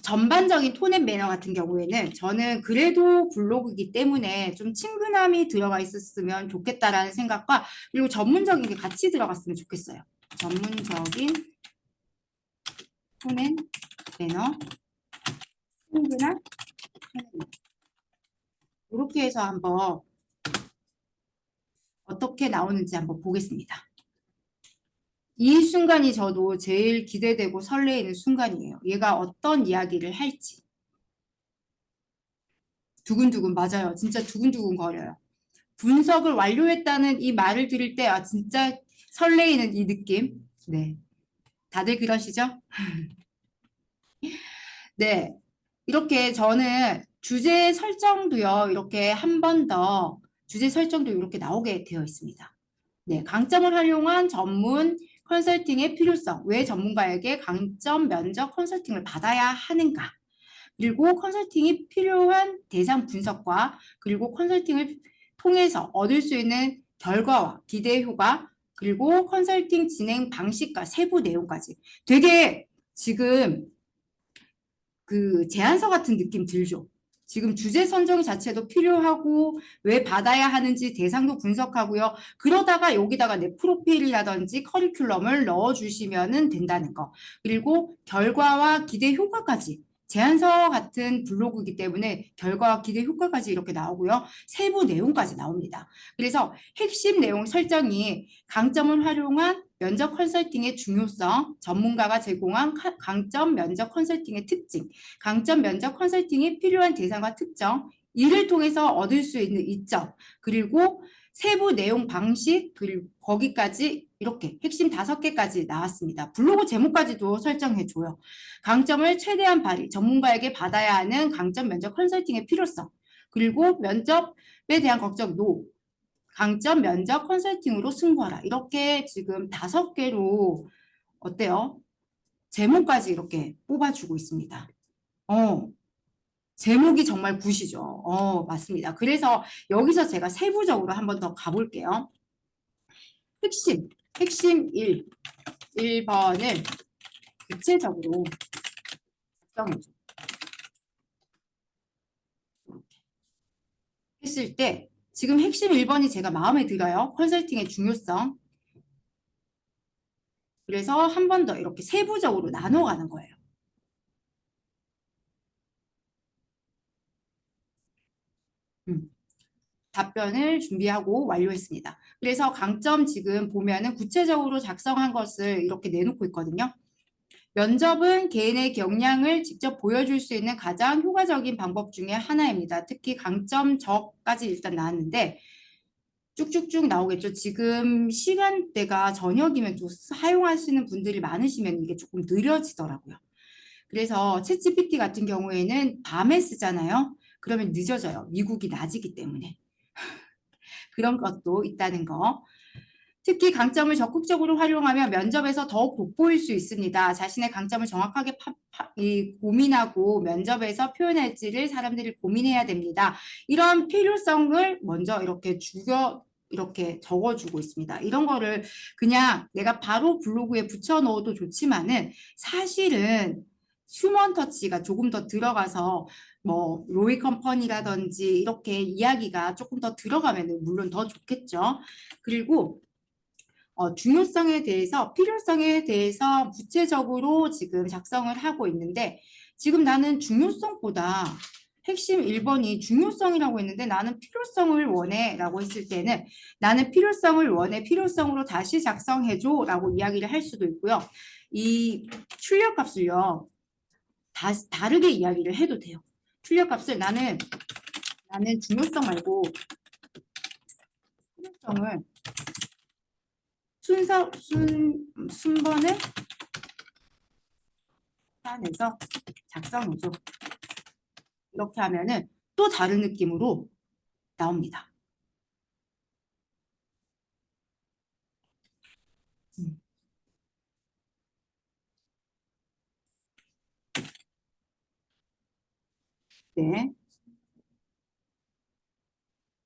전반적인 톤앤 매너 같은 경우에는 저는 그래도 블로그이기 때문에 좀 친근함이 들어가 있었으면 좋겠다라는 생각과 그리고 전문적인 게 같이 들어갔으면 좋겠어요. 전문적인 톤앤 매너, 친근한 톤앤 매너. 이렇게 해서 한번 어떻게 나오는지 한번 보겠습니다. 이 순간이 저도 제일 기대되고 설레이는 순간이에요. 얘가 어떤 이야기를 할지. 두근두근 맞아요. 진짜 두근두근 거려요. 분석을 완료했다는 이 말을 들을 때 진짜 설레이는 이 느낌. 네. 다들 그러시죠? 네. 이렇게 저는 주제 설정도요. 이렇게 한 번 더 주제 설정도 이렇게 나오게 되어 있습니다. 네. 강점을 활용한 전문 컨설팅의 필요성. 왜 전문가에게 강점 면접 컨설팅을 받아야 하는가? 그리고 컨설팅이 필요한 대상 분석과 그리고 컨설팅을 통해서 얻을 수 있는 결과와 기대 효과 그리고 컨설팅 진행 방식과 세부 내용까지 되게 지금 그 제안서 같은 느낌 들죠. 지금 주제 선정 자체도 필요하고 왜 받아야 하는지 대상도 분석하고요. 그러다가 여기다가 내 프로필이라든지 커리큘럼을 넣어주시면 된다는 거. 그리고 결과와 기대 효과까지. 제안서 같은 블로그이기 때문에 결과와 기대 효과까지 이렇게 나오고요. 세부 내용까지 나옵니다. 그래서 핵심 내용 설정이 강점을 활용한 면접 컨설팅의 중요성, 전문가가 제공한 강점 면접 컨설팅의 특징, 강점 면접 컨설팅이 필요한 대상과 특정, 이를 통해서 얻을 수 있는 이점, 그리고 세부 내용 방식, 그리고 거기까지 이렇게 핵심 5개까지 나왔습니다. 블로그 제목까지도 설정해줘요. 강점을 최대한 발휘, 전문가에게 받아야 하는 강점 면접 컨설팅의 필요성, 그리고 면접에 대한 걱정, 노, 강점 면접 컨설팅으로 승부하라. 이렇게 지금 5개로 어때요? 제목까지 이렇게 뽑아주고 있습니다. 제목이 정말 굿이죠. 맞습니다. 그래서 여기서 제가 세부적으로 한번 더 가볼게요. 핵심 1번을 구체적으로 작성해줘. 했을 때 지금 핵심 1번이 제가 마음에 들어요. 컨설팅의 중요성. 그래서 한 번 더 이렇게 세부적으로 나눠가는 거예요. 답변을 준비하고 완료했습니다. 그래서 강점 지금 보면은 구체적으로 작성한 것을 이렇게 내놓고 있거든요. 면접은 개인의 역량을 직접 보여줄 수 있는 가장 효과적인 방법 중에 하나입니다. 특히 강점 적까지 일단 나왔는데 쭉쭉쭉 나오겠죠. 지금 시간대가 저녁이면 좀 사용하시는 분들이 많으시면 이게 조금 느려지더라고요. 그래서 챗GPT 같은 경우에는 밤에 쓰잖아요. 그러면 늦어져요. 미국이 낮이기 때문에. 그런 것도 있다는 거. 특히 강점을 적극적으로 활용하면 면접에서 더욱 돋보일 수 있습니다. 자신의 강점을 정확하게 고민하고 면접에서 표현할지를 사람들이 고민해야 됩니다. 이런 필요성을 먼저 이렇게 적어주고 있습니다. 이런 거를 그냥 내가 바로 블로그에 붙여 넣어도 좋지만은 사실은 휴먼 터치가 조금 더 들어가서 뭐 로이 컴퍼니라든지 이렇게 이야기가 조금 더 들어가면 물론 더 좋겠죠. 그리고 중요성에 대해서 필요성에 대해서 구체적으로 지금 작성을 하고 있는데 지금 나는 중요성보다 핵심 1번이 중요성이라고 했는데 나는 필요성을 원해 라고 했을 때는 나는 필요성을 원해 필요성으로 다시 작성해줘 라고 이야기를 할 수도 있고요. 이 출력값을요. 다르게 이야기를 해도 돼요. 출력값을 나는 중요성 말고 필요성을 순번을 따내서 작성해줘. 이렇게 하면은 또 다른 느낌으로 나옵니다. 네.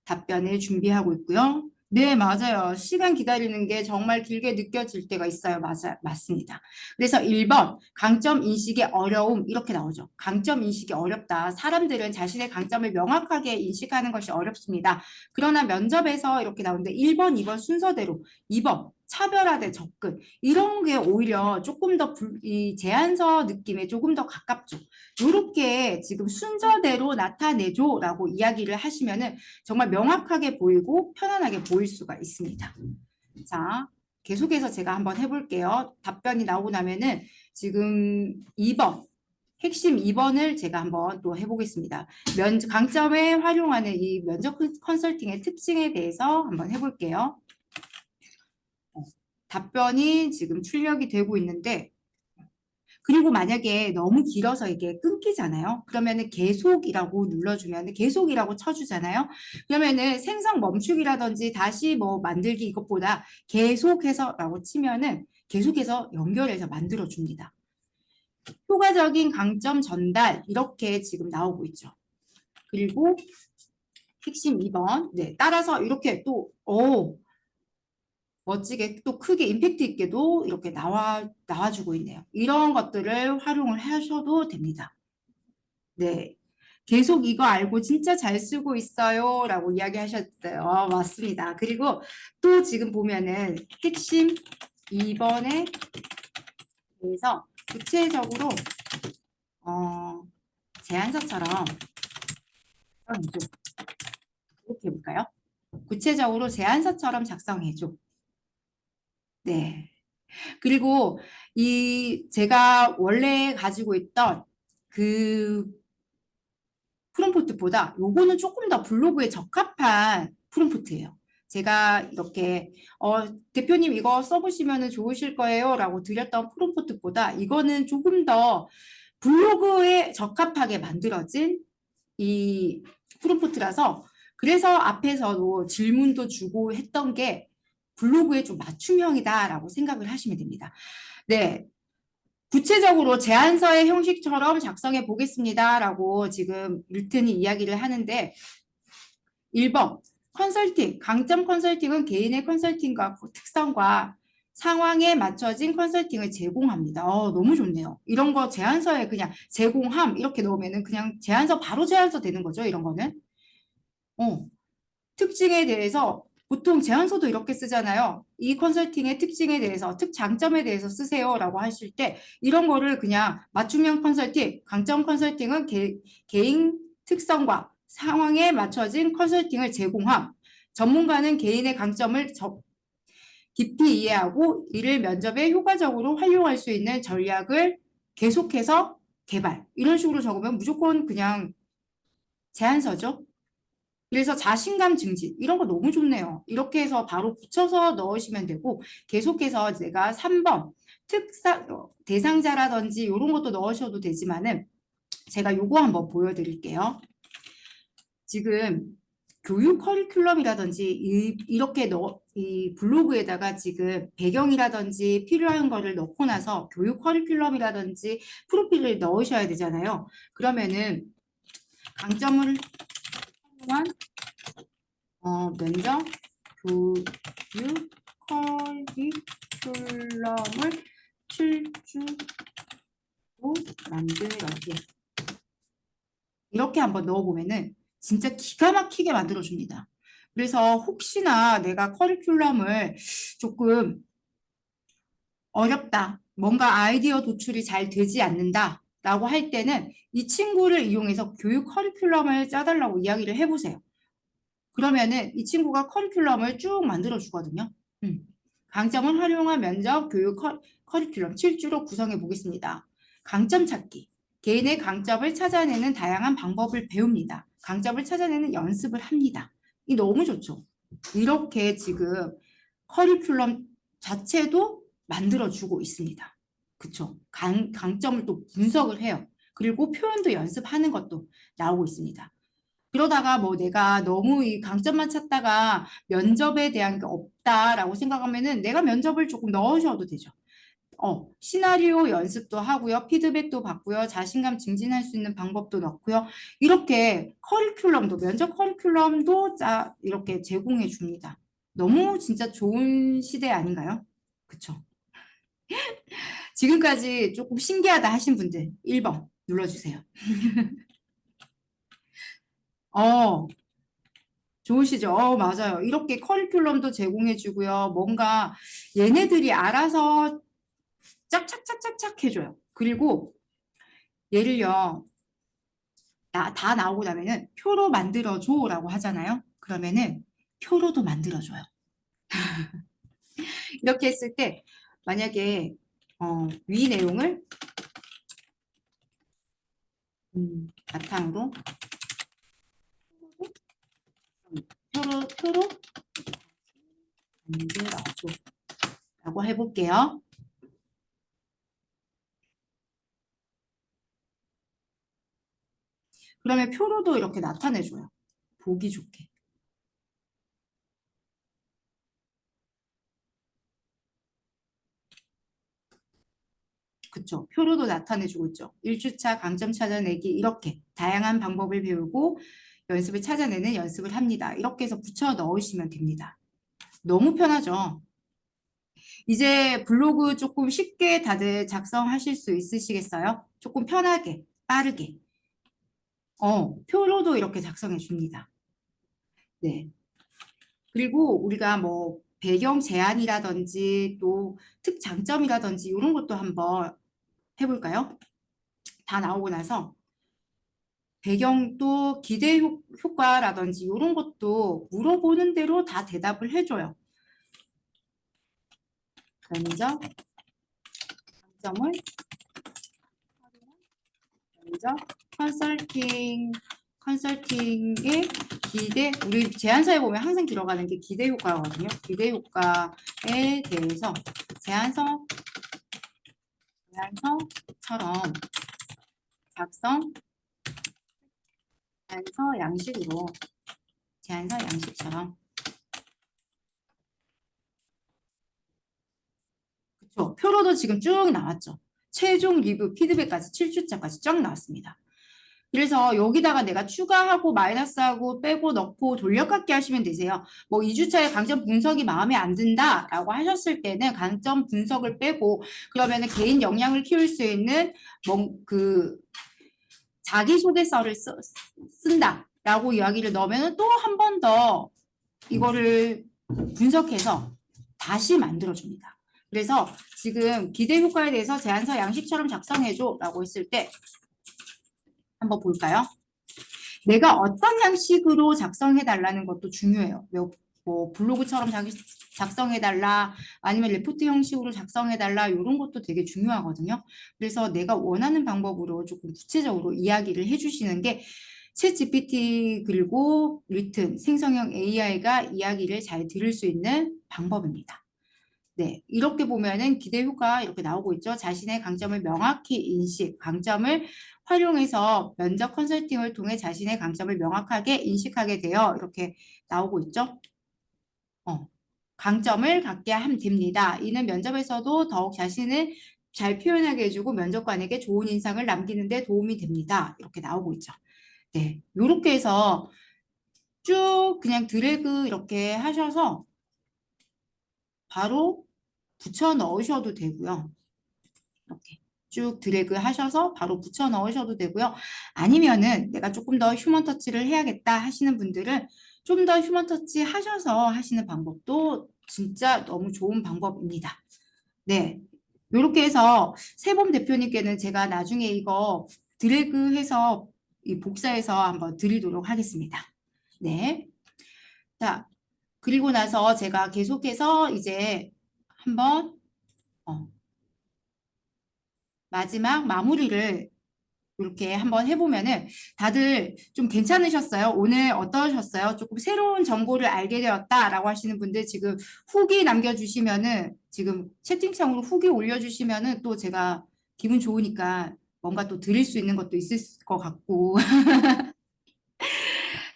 답변을 준비하고 있고요. 네, 맞아요. 시간 기다리는 게 정말 길게 느껴질 때가 있어요. 맞습니다. 그래서 1번, 강점 인식의 어려움, 이렇게 나오죠. 강점 인식이 어렵다. 사람들은 자신의 강점을 명확하게 인식하는 것이 어렵습니다. 그러나 면접에서 이렇게 나오는데 1번, 2번 순서대로 2번, 차별화된 접근. 이런 게 오히려 조금 더 이 제안서 느낌에 조금 더 가깝죠. 이렇게 지금 순서대로 나타내줘라고 이야기를 하시면은 정말 명확하게 보이고 편안하게 보일 수가 있습니다. 자, 계속해서 제가 한번 해볼게요. 답변이 나오고 나면은 지금 2번, 핵심 2번을 제가 한번 또 해보겠습니다. 강점에 활용하는 이 면접 컨설팅의 특징에 대해서 한번 해볼게요. 답변이 지금 출력이 되고 있는데 그리고 만약에 너무 길어서 이게 끊기잖아요. 그러면은 계속이라고 눌러주면 계속이라고 쳐주잖아요. 그러면은 생성 멈추기라든지 다시 뭐 만들기 이것보다 계속해서라고 치면은 계속해서 연결해서 만들어 줍니다. 효과적인 강점 전달 이렇게 지금 나오고 있죠. 그리고 핵심 2번 네 따라서 이렇게 또 멋지게 또 크게 임팩트 있게도 이렇게 나와주고 있네요. 이런 것들을 활용을 하셔도 됩니다. 네. 계속 이거 알고 진짜 잘 쓰고 있어요. 라고 이야기하셨어요. 맞습니다. 그리고 또 지금 보면은 핵심 2번에 대해서 구체적으로 제안서처럼 이렇게 해볼까요? 구체적으로 제안서처럼 작성해줘. 네. 그리고 제가 원래 가지고 있던 그 프롬프트보다 요거는 조금 더 블로그에 적합한 프롬프트예요. 제가 이렇게 대표님 이거 써보시면 좋으실 거예요 라고 드렸던 프롬프트보다 이거는 조금 더 블로그에 적합하게 만들어진 이 프롬프트라서 그래서 앞에서도 질문도 주고 했던 게 블로그에 좀 맞춤형이다라고 생각을 하시면 됩니다. 네, 구체적으로 제안서의 형식처럼 작성해 보겠습니다라고 지금 윌튼이 이야기를 하는데 1번 컨설팅, 강점 컨설팅은 개인의 컨설팅과 특성과 상황에 맞춰진 컨설팅을 제공합니다. 너무 좋네요. 이런 거 제안서에 그냥 제공함 이렇게 넣으면은 그냥 제안서 바로 제안서 되는 거죠. 이런 거는. 어, 특징에 대해서 보통 제안서도 이렇게 쓰잖아요. 이 컨설팅의 특징에 대해서, 특장점에 대해서 쓰세요라고 하실 때 이런 거를 그냥 맞춤형 컨설팅, 강점 컨설팅은 개인 특성과 상황에 맞춰진 컨설팅을 제공함. 전문가는 개인의 강점을 깊이 이해하고 이를 면접에 효과적으로 활용할 수 있는 전략을 계속해서 개발. 이런 식으로 적으면 무조건 그냥 제안서죠. 그래서 자신감 증진 이런 거 너무 좋네요. 이렇게 해서 바로 붙여서 넣으시면 되고 계속해서 제가 3번 대상자라든지 이런 것도 넣으셔도 되지만은 제가 요거 한번 보여드릴게요. 지금 교육 커리큘럼이라든지 이렇게 이 블로그에다가 지금 배경이라든지 필요한 거를 넣고 나서 교육 커리큘럼이라든지 프로필을 넣으셔야 되잖아요. 그러면은 강점을 활용한 면접 교육 커리큘럼을 출주로 만들어줘. 이렇게 한번 넣어보면은 진짜 기가 막히게 만들어줍니다. 그래서 혹시나 내가 커리큘럼을 조금 어렵다, 뭔가 아이디어 도출이 잘 되지 않는다 라고 할 때는 이 친구를 이용해서 교육 커리큘럼을 짜달라고 이야기를 해보세요. 그러면은 이 친구가 커리큘럼을 쭉 만들어 주거든요. 강점을 활용한 면접 교육 커리큘럼 7주로 구성해 보겠습니다. 강점 찾기. 개인의 강점을 찾아내는 다양한 방법을 배웁니다. 강점을 찾아내는 연습을 합니다. 이 너무 좋죠. 이렇게 지금 커리큘럼 자체도 만들어주고 있습니다. 그쵸? 강점을 또 분석을 해요. 그리고 표현도 연습하는 것도 나오고 있습니다. 그러다가 뭐 내가 너무 이 강점만 찾다가 면접에 대한 게 없다라고 생각하면은 내가 면접을 조금 넣으셔도 되죠. 시나리오 연습도 하고요. 피드백도 받고요. 자신감 증진할 수 있는 방법도 넣고요. 이렇게 커리큘럼도, 면접 커리큘럼도 이렇게 제공해 줍니다. 너무 진짜 좋은 시대 아닌가요? 그쵸? 지금까지 조금 신기하다 하신 분들 1번 눌러주세요. 어, 좋으시죠? 맞아요. 이렇게 커리큘럼도 제공해 주고요. 뭔가 얘네들이 알아서 짝짝짝짝짝 해줘요. 그리고 얘를요, 다 나오고 나면은 표로 만들어줘라고 하잖아요. 그러면은 표로도 만들어줘요. 이렇게 했을 때 만약에 위 내용을 바탕으로 표로 만들어줘 라고 해볼게요. 그러면 표로도 이렇게 나타내줘요. 보기 좋게. 그쵸. 표로도 나타내주고 있죠. 1주차 강점 찾아내기 이렇게 다양한 방법을 배우고 연습을 찾아내는 연습을 합니다. 이렇게 해서 붙여 넣으시면 됩니다. 너무 편하죠. 이제 블로그 조금 쉽게 다들 작성하실 수 있으시겠어요? 조금 편하게, 빠르게. 표로도 이렇게 작성해 줍니다. 네. 그리고 우리가 뭐 배경 제안이라든지 또 특장점이라든지 이런 것도 한번 해볼까요? 다 나오고 나서 배경도 기대 효과라든지 이런 것도 물어보는 대로 다 대답을 해줘요. 면접, 장점을 면접, 컨설팅의 기대, 우리 제안서에 보면 항상 들어가는 게 기대 효과거든요. 기대 효과에 대해서 제안서처럼 작성, 제안서 양식으로 제안서 양식처럼 그쵸? 표로도 지금 쭉 나왔죠. 최종 리뷰 피드백까지 7주차까지 쫙 나왔습니다. 그래서 여기다가 내가 추가하고 마이너스하고 빼고 넣고 돌려깎기 하시면 되세요. 뭐 2주차에 강점 분석이 마음에 안 든다라고 하셨을 때는 강점 분석을 빼고 그러면은 개인 역량을 키울 수 있는 그 자기소개서를 쓴다라고 이야기를 넣으면 또 한 번 더 이거를 분석해서 다시 만들어줍니다. 그래서 지금 기대 효과에 대해서 제안서 양식처럼 작성해줘 라고 했을 때 한번 볼까요? 내가 어떤 양식으로 작성해달라는 것도 중요해요. 뭐 블로그처럼 작성해달라 아니면 레포트 형식으로 작성해달라 이런 것도 되게 중요하거든요. 그래서 내가 원하는 방법으로 조금 구체적으로 이야기를 해주시는 게 챗GPT 그리고 리튼 생성형 AI가 이야기를 잘 들을 수 있는 방법입니다. 네, 이렇게 보면은 기대 효과 이렇게 나오고 있죠. 자신의 강점을 명확히 인식, 강점을 활용해서 면접 컨설팅을 통해 자신의 강점을 명확하게 인식하게 되어 이렇게 나오고 있죠. 강점을 갖게 하면 됩니다. 이는 면접에서도 더욱 자신을 잘 표현하게 해주고 면접관에게 좋은 인상을 남기는 데 도움이 됩니다. 이렇게 나오고 있죠. 네, 이렇게 해서 쭉 그냥 드래그 이렇게 하셔서 바로 붙여 넣으셔도 되고요. 이렇게 쭉 드래그 하셔서 바로 붙여 넣으셔도 되고요. 아니면은 내가 조금 더 휴먼 터치를 해야겠다 하시는 분들은 좀 더 휴먼 터치 하셔서 하시는 방법도 진짜 너무 좋은 방법입니다. 네. 이렇게 해서 세범 대표님께는 제가 나중에 이거 드래그해서 이 복사해서 한번 드리도록 하겠습니다. 네. 자, 그리고 나서 제가 계속해서 이제 한번 마지막 마무리를 이렇게 한번 해보면은 다들 좀 괜찮으셨어요? 오늘 어떠셨어요? 조금 새로운 정보를 알게 되었다라고 하시는 분들 지금 후기 남겨주시면은 지금 채팅창으로 후기 올려주시면은 또 제가 기분 좋으니까 뭔가 또 드릴 수 있는 것도 있을 것 같고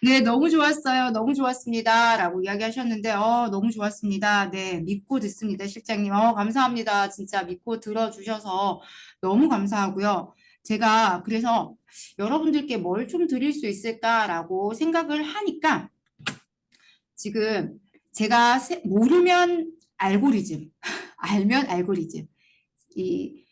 네, 너무 좋았어요. 너무 좋았습니다. 라고 이야기하셨는데, 너무 좋았습니다. 네, 믿고 듣습니다. 실장님. 감사합니다. 진짜 믿고 들어주셔서 너무 감사하고요. 제가 그래서 여러분들께 뭘 좀 드릴 수 있을까라고 생각을 하니까 지금 제가 모르면 알고리즘, 알면 알고리즘. 이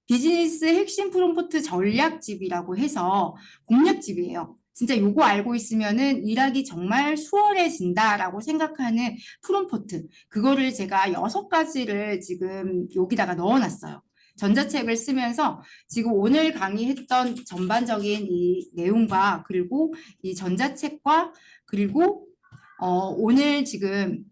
비즈니스 핵심 프롬프트 전략집이라고 해서 공략집이에요. 진짜 요거 알고 있으면은 일하기 정말 수월해진다라고 생각하는 프롬프트. 그거를 제가 6가지를 지금 여기다가 넣어놨어요. 전자책을 쓰면서 지금 오늘 강의했던 전반적인 이 내용과 그리고 이 전자책과 그리고 오늘 지금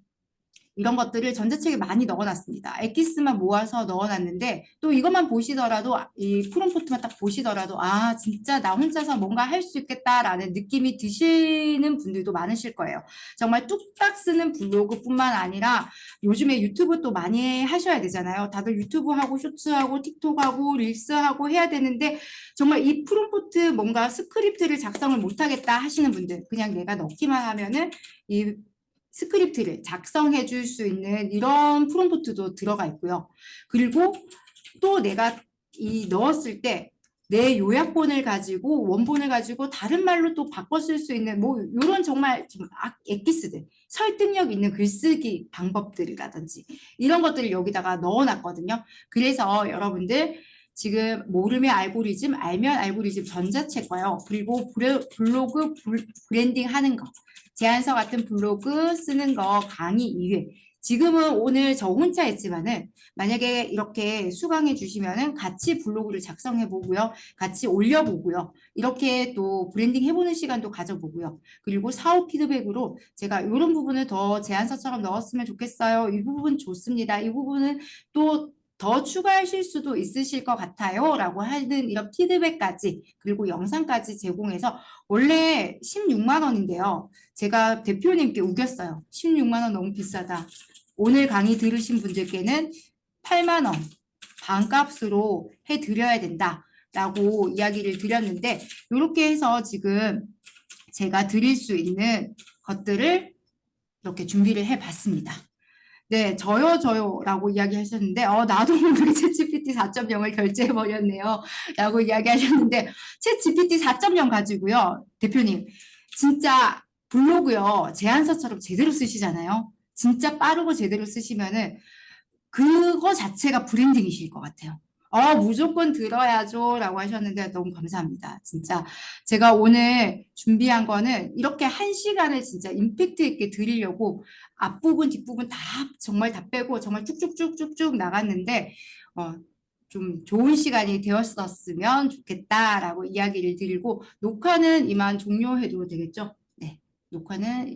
이런 것들을 전자책에 많이 넣어놨습니다. 엑기스만 모아서 넣어놨는데 또 이것만 보시더라도 이 프롬프트만 딱 보시더라도 아 진짜 나 혼자서 뭔가 할 수 있겠다라는 느낌이 드시는 분들도 많으실 거예요. 정말 뚝딱 쓰는 블로그뿐만 아니라 요즘에 유튜브 또 많이 하셔야 되잖아요. 다들 유튜브 하고 쇼츠하고 틱톡하고 릴스하고 해야 되는데 정말 이 프롬프트 뭔가 스크립트를 작성을 못하겠다 하시는 분들 그냥 내가 넣기만 하면은 이 스크립트를 작성해 줄 수 있는 이런 프롬프트도 들어가 있고요. 그리고 또 내가 넣었을 때 내 요약본을 가지고 원본을 가지고 다른 말로 또 바꿔 쓸 수 있는 뭐 이런 정말 좀 엑기스들 설득력 있는 글쓰기 방법들이라든지 이런 것들을 여기다가 넣어놨거든요. 그래서 여러분들 지금 모르면 알고리즘, 알면 알고리즘 전자책과요. 그리고 블로그 브랜딩 하는 거. 제안서 같은 블로그 쓰는 거 강의 이외 지금은 오늘 저 혼자 했지만은 만약에 이렇게 수강해 주시면은 같이 블로그를 작성해 보고요. 같이 올려보고요. 이렇게 또 브랜딩 해보는 시간도 가져보고요. 그리고 사후 피드백으로 제가 이런 부분을 더 제안서처럼 넣었으면 좋겠어요. 이 부분 좋습니다. 이 부분은 또 더 추가하실 수도 있으실 것 같아요. 라고 하는 이런 피드백까지 그리고 영상까지 제공해서 원래 16만 원인데요. 제가 대표님께 우겼어요. 16만 원 너무 비싸다. 오늘 강의 들으신 분들께는 8만 원 반값으로 해드려야 된다. 라고 이야기를 드렸는데 이렇게 해서 지금 제가 드릴 수 있는 것들을 이렇게 준비를 해봤습니다. 네, 저요라고 이야기하셨는데, 나도 모르게 챗GPT 4.0을 결제해버렸네요. 라고 이야기하셨는데, 챗GPT 4.0 가지고요, 대표님, 진짜 블로그요, 제안서처럼 제대로 쓰시잖아요. 진짜 빠르고 제대로 쓰시면은, 그거 자체가 브랜딩이실 것 같아요. 무조건 들어야죠. 라고 하셨는데 너무 감사합니다. 진짜 제가 오늘 준비한 거는 이렇게 한 시간을 진짜 임팩트 있게 드리려고 앞부분, 뒷부분 다 정말 다 빼고 정말 쭉쭉쭉쭉쭉 나갔는데, 좀 좋은 시간이 되었었으면 좋겠다라고 이야기를 드리고 녹화는 이만 종료해도 되겠죠? 네. 녹화는